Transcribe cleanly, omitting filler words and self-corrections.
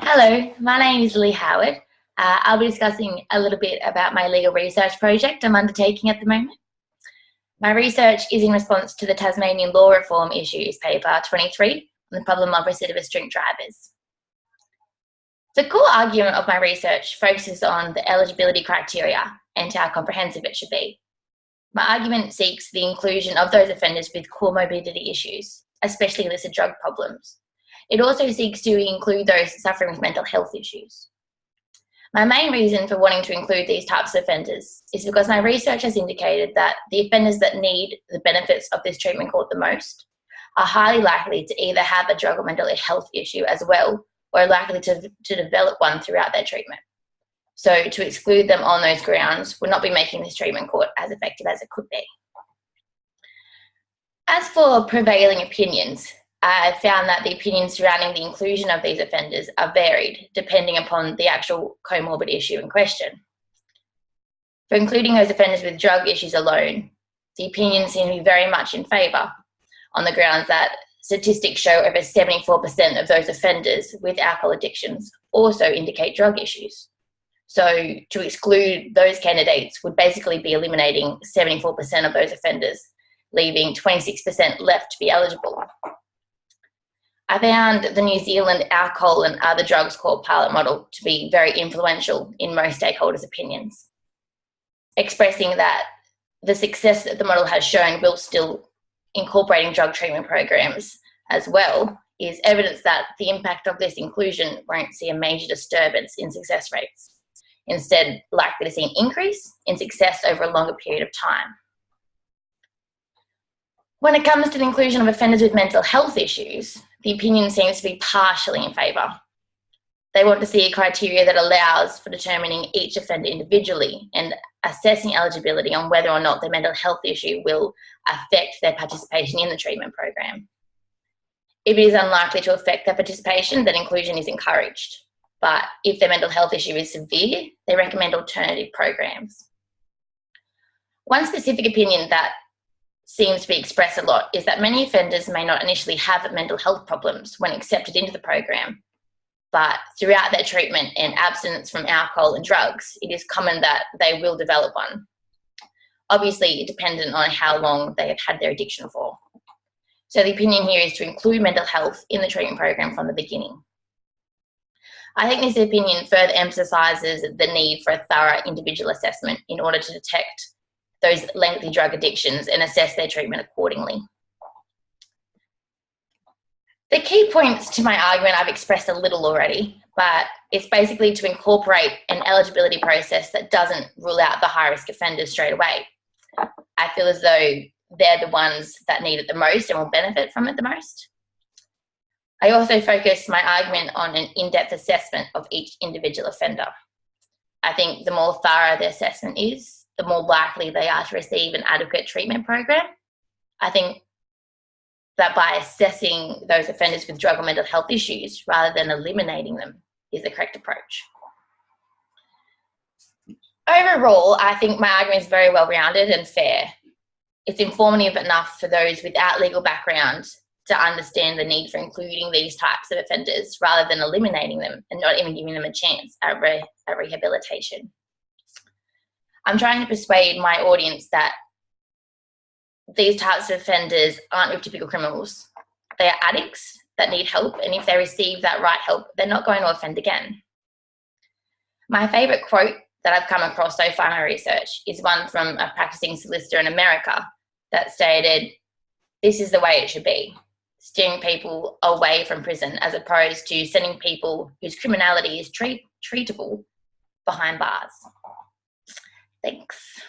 Hello, my name is Lillie Howard. I'll be discussing a little bit about my legal research project I'm undertaking at the moment. My research is in response to the Tasmanian law reform issues paper 23 on the problem of recidivist drink drivers. The core argument of my research focuses on the eligibility criteria and how comprehensive it should be. My argument seeks the inclusion of those offenders with comorbidity issues, especially illicit drug problems. It also seeks to include those suffering with mental health issues. My main reason for wanting to include these types of offenders is because my research has indicated that the offenders that need the benefits of this treatment court the most are highly likely to either have a drug or mental health issue as well, or are likely to develop one throughout their treatment. So to exclude them on those grounds would not be making this treatment court as effective as it could be. As for prevailing opinions, I've found that the opinions surrounding the inclusion of these offenders are varied depending upon the actual comorbid issue in question. For including those offenders with drug issues alone, the opinions seem to be very much in favour on the grounds that statistics show over 74% of those offenders with alcohol addictions also indicate drug issues. So to exclude those candidates would basically be eliminating 74% of those offenders, leaving 26% left to be eligible. I found the New Zealand alcohol and other drugs court pilot model to be very influential in most stakeholders' opinions, expressing that the success that the model has shown while still incorporating drug treatment programs as well is evidence that the impact of this inclusion won't see a major disturbance in success rates, instead likely to see an increase in success over a longer period of time. When it comes to the inclusion of offenders with mental health issues, the opinion seems to be partially in favour. They want to see a criteria that allows for determining each offender individually and assessing eligibility on whether or not their mental health issue will affect their participation in the treatment program. If it is unlikely to affect their participation, then inclusion is encouraged. But if their mental health issue is severe, they recommend alternative programs. One specific opinion that seems to be expressed a lot is that many offenders may not initially have mental health problems when accepted into the program, but throughout their treatment and abstinence from alcohol and drugs, it is common that they will develop one. Obviously, dependent on how long they have had their addiction for. So the opinion here is to include mental health in the treatment program from the beginning. I think this opinion further emphasises the need for a thorough individual assessment in order to detect those lengthy drug addictions and assess their treatment accordingly. The key points to my argument I've expressed a little already, but it's basically to incorporate an eligibility process that doesn't rule out the high-risk offenders straight away. I feel as though they're the ones that need it the most and will benefit from it the most. I also focus my argument on an in-depth assessment of each individual offender. I think the more thorough the assessment is, the more likely they are to receive an adequate treatment program. I think that by assessing those offenders with drug or mental health issues rather than eliminating them is the correct approach. Overall, I think my argument is very well-rounded and fair. It's informative enough for those without legal background to understand the need for including these types of offenders rather than eliminating them and not even giving them a chance at rehabilitation. I'm trying to persuade my audience that these types of offenders aren't your typical criminals. They are addicts that need help, and if they receive that right help, they're not going to offend again. My favourite quote that I've come across so far in my research is one from a practicing solicitor in America that stated, "This is the way it should be, steering people away from prison as opposed to sending people whose criminality is treatable behind bars." Thanks.